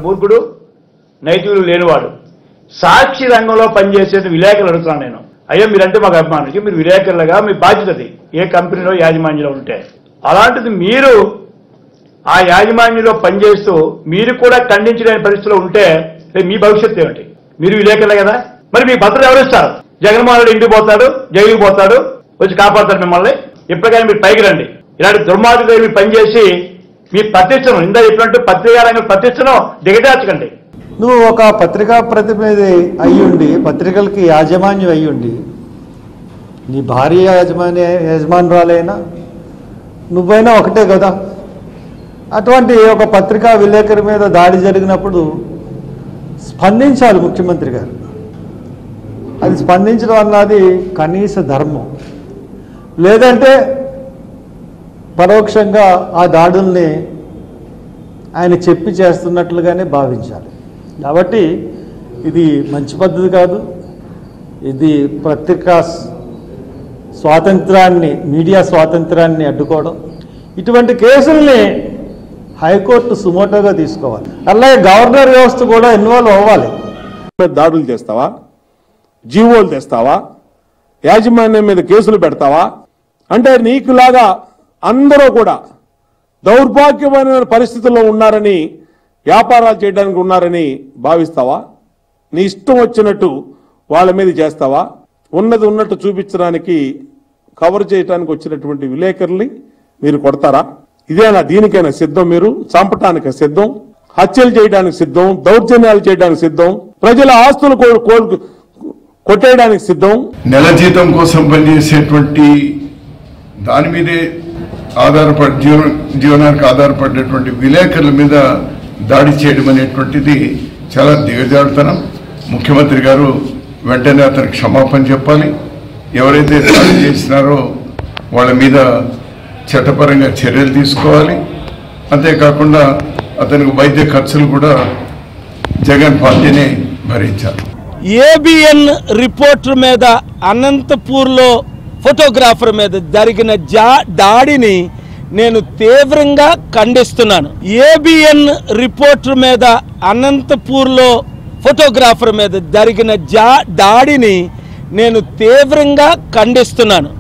మూర్ఖుడు, నైతికులు లేనివాడు. సాక్షి రంగంలో పనిచేసే విలేకరులు అడుగుతున్నాను నేను. అయ్యో మీరంటే మాకు అభిమానులకి, మీరు విలేకరులుగా మీ బాధ్యతది ఏ కంపెనీలో యాజమాన్యంలో ఉంటే. అలాంటిది మీరు ఆ యాజమాన్యంలో పనిచేస్తూ మీరు కూడా ఖండించలేని పరిస్థితిలో ఉంటే మీ భవిష్యత్తు ఏమిటి? మీరు విలేకరులే కదా, మరి మీ భద్రత ఎవరు ఇస్తారు? జగన్మోహన్ రెడ్డి ఇంటికి పోతాడు, జైలుకి పోతాడు, వచ్చి కాపాడతాడు మిమ్మల్ని. ఎప్పటికైనా మీరు పైకి రండి. ఇలాంటి దుర్మార్గులు మీరు పనిచేసి మీ ప్రతిష్టను ఇందా చెప్పినట్టు పత్రికా రంగం ప్రతిష్టను దిగజార్చకండి. నువ్వు ఒక పత్రికా ప్రతినిధి అయ్యుండి, పత్రికలకి యాజమాన్యం అయ్యుండి, నీ భార్య యజమానురాలైనా నువ్వైనా ఒకటే కదా. అటువంటి ఒక పత్రికా విలేకరి మీద దాడి జరిగినప్పుడు స్పందించాలి ముఖ్యమంత్రి గారు. అది స్పందించడం అన్నది కనీస ధర్మం. లేదంటే పరోక్షంగా ఆ దాడుల్ని ఆయన చెప్పి చేస్తున్నట్లుగానే భావించాలి. కాబట్టి ఇది మంచి పద్ధతి కాదు. ఇది పత్రికా స్వాతంత్రాన్ని, మీడియా స్వాతంత్రాన్ని అడ్డుకోవడం. ఇటువంటి కేసుల్ని హైకోర్టు సుమోటోగా తీసుకోవాలి. అలాగే గవర్నర్ వ్యవస్థ కూడా ఇన్వాల్వ్ అవ్వాలి. దాడులు చేస్తావా, జీవోలు తెస్తావా, యాజమాన్యం మీద కేసులు పెడతావా? అంటే నీకులాగా అందరూ కూడా దౌర్భాగ్యమైన పరిస్థితుల్లో ఉన్నారని, వ్యాపారాలు చేయడానికి ఉన్నారని భావిస్తావా? నీ ఇష్టం వచ్చినట్టు వాళ్ళ మీద చేస్తావా? ఉన్నది ఉన్నట్టు చూపించడానికి, కవర్ చేయడానికి వచ్చినటువంటి విలేకరుల్ని మీరు కొడతారా? ఇదేనా? దీనికైనా సిద్ధం? మీరు చంపటానికి సిద్ధం, హత్యలు చేయడానికి సిద్ధం, దౌర్జన్యాలు చేయడానికి సిద్ధం, ప్రజల ఆస్తులు కొట్టేయడానికి సిద్ధం. నెల జీతం కోసం పనిచేసేటువంటి దాని మీదే జీవనానికి ఆధారపడేటువంటి విలేకరుల మీద దాడి చేయడం అనేటువంటిది చాలా దిగజారుతనం. ముఖ్యమంత్రి గారు వెంటనే అతనికి క్షమాపణ చెప్పాలి. ఎవరైతే దాడి చేసినారో వాళ్ళ మీద చట్టపరంగా చర్యలు తీసుకోవాలి. అంతేకాకుండా అతనికి వైద్య ఖర్చులు కూడా జగన్ పార్టీనే భరించాలి. ఏబిఎన్ రిపోర్టర్ మీద, అనంతపూర్లో ఫోటోగ్రాఫర్ మీద జరిగిన దాడిని నేను తీవ్రంగా ఖండిస్తున్నాను. ఏబిఎన్ రిపోర్టర్ మీద, అనంతపూర్లో ఫోటోగ్రాఫర్ మీద జరిగిన దాడిని నేను తీవ్రంగా ఖండిస్తున్నాను.